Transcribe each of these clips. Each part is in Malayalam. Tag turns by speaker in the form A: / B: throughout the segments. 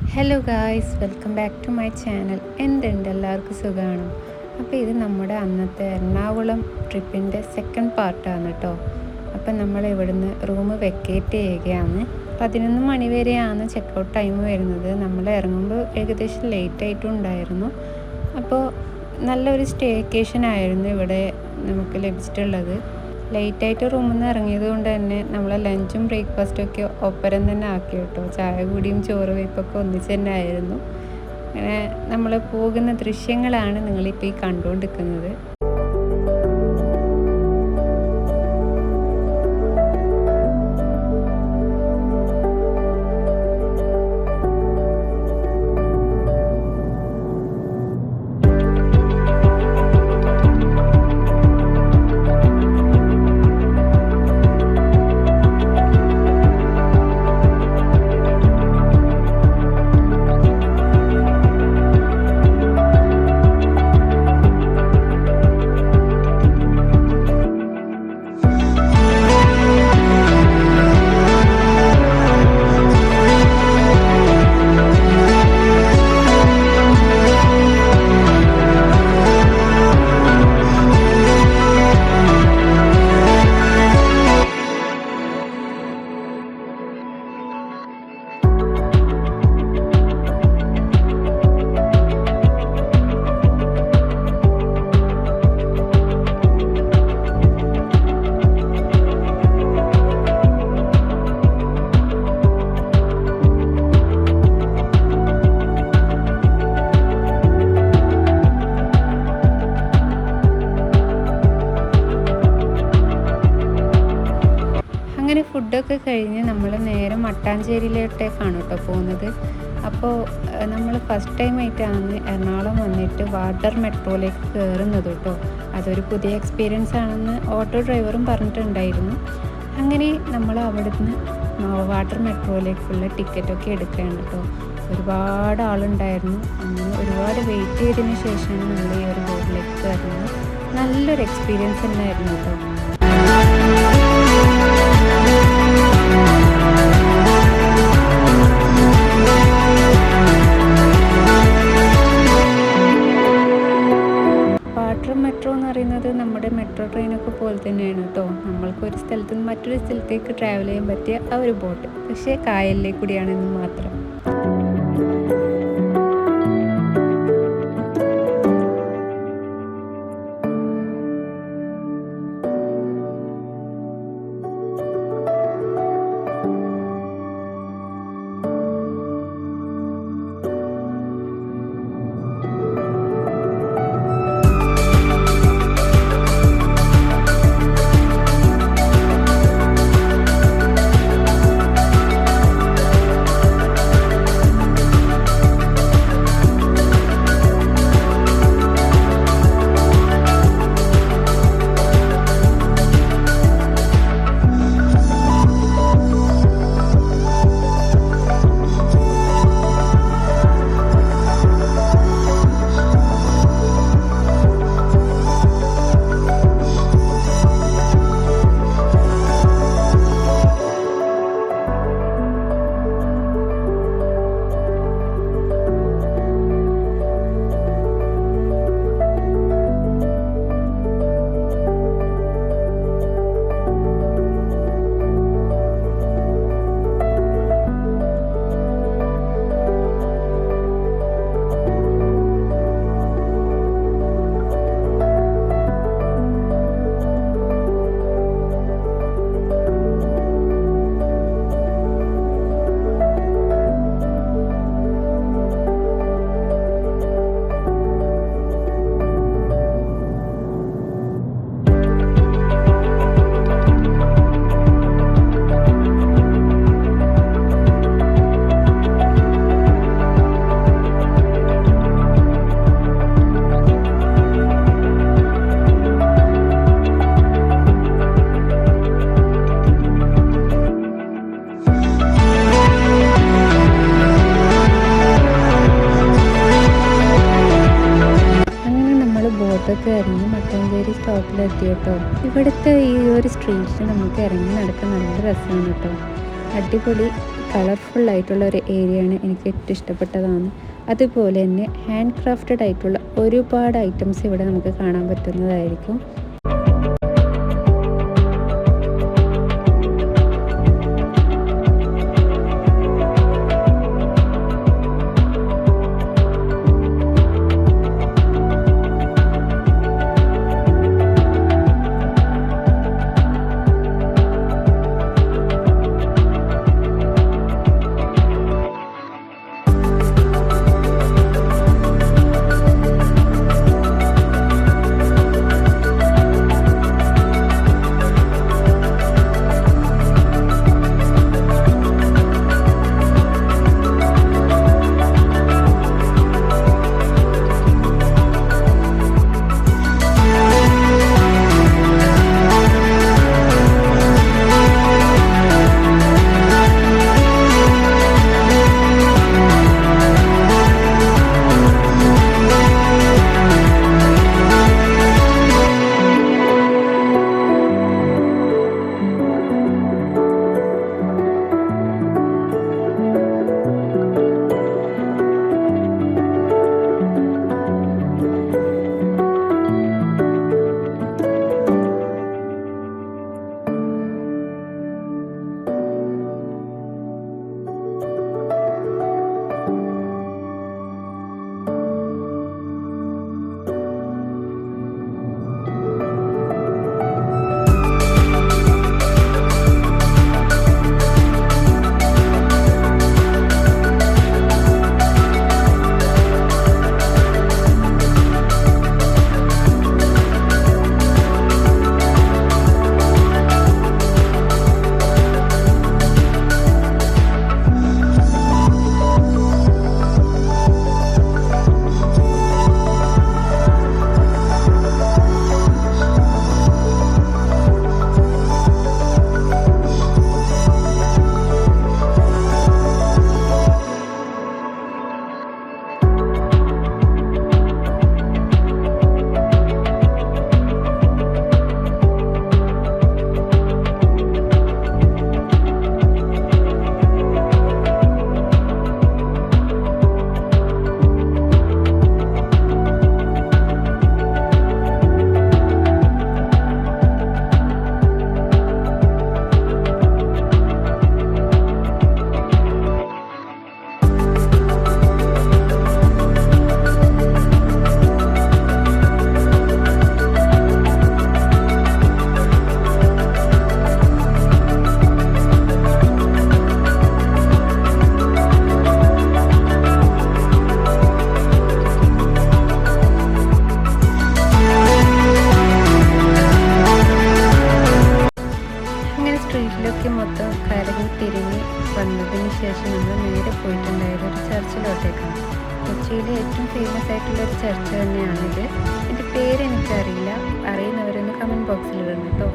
A: Hello guys, welcome back to my channel. എന്തുണ്ട്, എല്ലാവർക്കും സുഖമാണോ? അപ്പോൾ ഇത് നമ്മുടെ അന്നത്തെ എറണാകുളം ട്രിപ്പിൻ്റെ സെക്കൻഡ് പാർട്ടാണ് കേട്ടോ. അപ്പം നമ്മൾ ഇവിടുന്ന് റൂം വെക്കേറ്റ് ചെയ്യുകയാണ്. 11 മണി വരെയാണ് ചെക്കൗട്ട് ടൈം വരുന്നത്. നമ്മൾ ഇറങ്ങുമ്പോൾ ഏകദേശം ലേറ്റ് ആയിട്ടുണ്ടായിരുന്നു. അപ്പോൾ നല്ലൊരു സ്റ്റേക്കേഷൻ ആയിരുന്നു ഇവിടെ നമുക്ക് ലഭിച്ചിട്ടുള്ളത്. ലേറ്റായിട്ട് റൂമിൽ നിന്ന് ഇറങ്ങിയത് കൊണ്ട് തന്നെ നമ്മൾ ലഞ്ചും ബ്രേക്ക്ഫാസ്റ്റും ഒക്കെ ഒപ്പരം തന്നെ ആക്കി കേട്ടോ. ചായ കൂടിയും ചോറ് വയ്പ്പൊക്കെ ഒന്നിച്ച് തന്നെ ആയിരുന്നു. അങ്ങനെ നമ്മൾ പോകുന്ന ദൃശ്യങ്ങളാണ് നിങ്ങളിപ്പോൾ ഈ കണ്ടുകൊണ്ടിരിക്കുന്നത്. അങ്ങനെ ഫുഡൊക്കെ കഴിഞ്ഞ് നമ്മൾ നേരെ മട്ടാഞ്ചേരിയിലോട്ടേക്കാണ് കേട്ടോ പോകുന്നത്. അപ്പോൾ നമ്മൾ ഫസ്റ്റ് ടൈം ആയിട്ടാണ് എറണാകുളം വന്നിട്ട് വാട്ടർ മെട്രോയിലേക്ക് കയറുന്നത് കേട്ടോ. അതൊരു പുതിയ എക്സ്പീരിയൻസ് ആണെന്ന് ഓട്ടോ ഡ്രൈവറും പറഞ്ഞിട്ടുണ്ടായിരുന്നു. അങ്ങനെ നമ്മൾ അവിടുന്ന് വാട്ടർ മെട്രോയിലേക്കുള്ള ടിക്കറ്റൊക്കെ എടുക്കുകയാണ് കേട്ടോ. ഒരുപാട് ആളുണ്ടായിരുന്നു. അങ്ങനെ ഒരുപാട് വെയിറ്റ് ചെയ്തതിന് ശേഷമാണ് നമ്മൾ ഈ ഒരു ബോട്ടിലേക്ക് കയറുന്നത്. നല്ലൊരു എക്സ്പീരിയൻസ് തന്നെയായിരുന്നു കേട്ടോ. മെട്രോ എന്ന് പറയുന്നത് നമ്മുടെ മെട്രോ ട്രെയിനൊക്കെ പോലെ തന്നെയാണ് കേട്ടോ. നമ്മൾക്ക് ഒരു സ്ഥലത്ത് നിന്ന് മറ്റൊരു സ്ഥലത്തേക്ക് ട്രാവൽ ചെയ്യാൻ പറ്റിയ ആ ഒരു ബോട്ട്, പക്ഷേ കായലിലേക്ക് കൂടിയാണെന്ന് മാത്രം. ബോട്ടൊക്കെ ഇറങ്ങി മട്ടാഞ്ചേരി സ്റ്റോപ്പിലെത്തി കേട്ടോ. ഇവിടുത്തെ ഈ ഒരു സ്ട്രീറ്റിൽ നമുക്ക് ഇറങ്ങി നടക്കാൻ നല്ല രസമാണ് കേട്ടോ. അടിപൊളി കളർഫുള്ളായിട്ടുള്ള ഒരു ഏരിയയാണ്, എനിക്ക് ഏറ്റവും ഇഷ്ടപ്പെട്ടതാണ്. അതുപോലെ തന്നെ ഹാൻഡ് ക്രാഫ്റ്റഡ് ആയിട്ടുള്ള ഒരുപാട് ഐറ്റംസ് ഇവിടെ നമുക്ക് കാണാൻ പറ്റുന്നതായിരിക്കും. സ്ട്രീറ്റിലൊക്കെ മൊത്തം കറങ്ങി തിരിഞ്ഞ് വന്നതിന് ശേഷം നമ്മൾ നേരെ പോയിട്ടുണ്ടായത് ഒരു ചർച്ചിലോട്ടേക്കാണ്. കൊച്ചിയിലെ ഏറ്റവും ഫേമസ് ആയിട്ടുള്ള ഒരു ചർച്ച് തന്നെയാണിത്. എൻ്റെ പേര് എനിക്കറിയില്ല, അറിയുന്നവരൊന്ന് കമൻറ്റ് ബോക്സിൽ ഇടണം കേട്ടോ.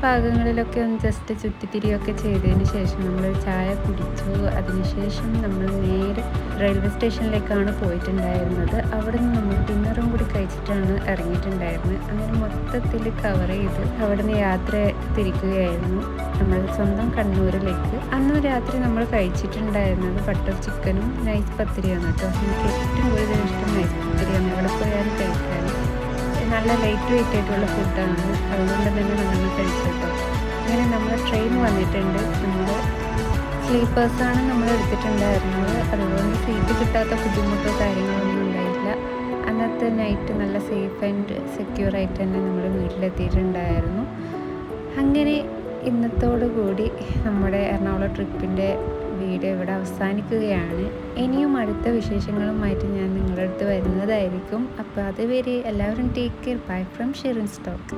A: ഭാഗങ്ങളിലൊക്കെ ഒന്ന് ജസ്റ്റ് ചുറ്റിത്തിരിയൊക്കെ ചെയ്തതിന് ശേഷം നമ്മൾ ചായ കുടിച്ചു. അതിനുശേഷം നമ്മൾ നേരെ റെയിൽവേ സ്റ്റേഷനിലേക്കാണ് പോയിട്ടുണ്ടായിരുന്നത്. അവിടെ നിന്ന് നമ്മൾ ഡിന്നറും കൂടി കഴിച്ചിട്ടാണ് ഇറങ്ങിയിട്ടുണ്ടായിരുന്നത്. അങ്ങനെ മൊത്തത്തിൽ കവർ ചെയ്ത് അവിടെ നിന്ന് യാത്ര തിരിക്കുകയായിരുന്നു നമ്മൾ സ്വന്തം കണ്ണൂരിലേക്ക്. അന്ന് രാത്രി നമ്മൾ കഴിച്ചിട്ടുണ്ടായിരുന്നത് ബട്ടർ ചിക്കനും നൈസ് പത്തിരിയാണ് കേട്ടോ. എനിക്ക് ഏറ്റവും കൂടുതൽ ഇഷ്ടം നൈസ് പത്തിരിയാണ്. അവിടെ പോയാൽ കഴിക്കാൻ നല്ല ലൈറ്റ് വെയിറ്റ് ആയിട്ടുള്ള ഫുഡാണ്, അതുകൊണ്ട് തന്നെ നമ്മൾ കഴിച്ചിട്ടോ. അങ്ങനെ നമ്മൾ ട്രെയിൻ വന്നിട്ടുണ്ട്. നമ്മൾ സ്ലീപ്പേഴ്സാണ് നമ്മൾ എടുത്തിട്ടുണ്ടായിരുന്നത്, അതുകൊണ്ട് സീറ്റ് കിട്ടാത്ത ബുദ്ധിമുട്ടോ കാര്യങ്ങളൊന്നും ഉണ്ടായില്ല. അന്നത്തെ നൈറ്റ് നല്ല സേഫ് ആൻഡ് സെക്യൂർ ആയിട്ട് തന്നെ നമ്മൾ വീട്ടിലെത്തിയിട്ടുണ്ടായിരുന്നു. അങ്ങനെ ഇന്നത്തോടു കൂടി നമ്മുടെ എറണാകുളം ട്രിപ്പിൻ്റെ വീഡിയോ ഇവിടെ അവസാനിക്കുകയാണ്. ഇനിയും അടുത്ത വിശേഷങ്ങളുമായിട്ട് ഞാൻ നിങ്ങളുടെ അടുത്ത് വരുന്നതായിരിക്കും. അപ്പോൾ അതുവരെ എല്ലാവരും take care. Bye from Shirin stock.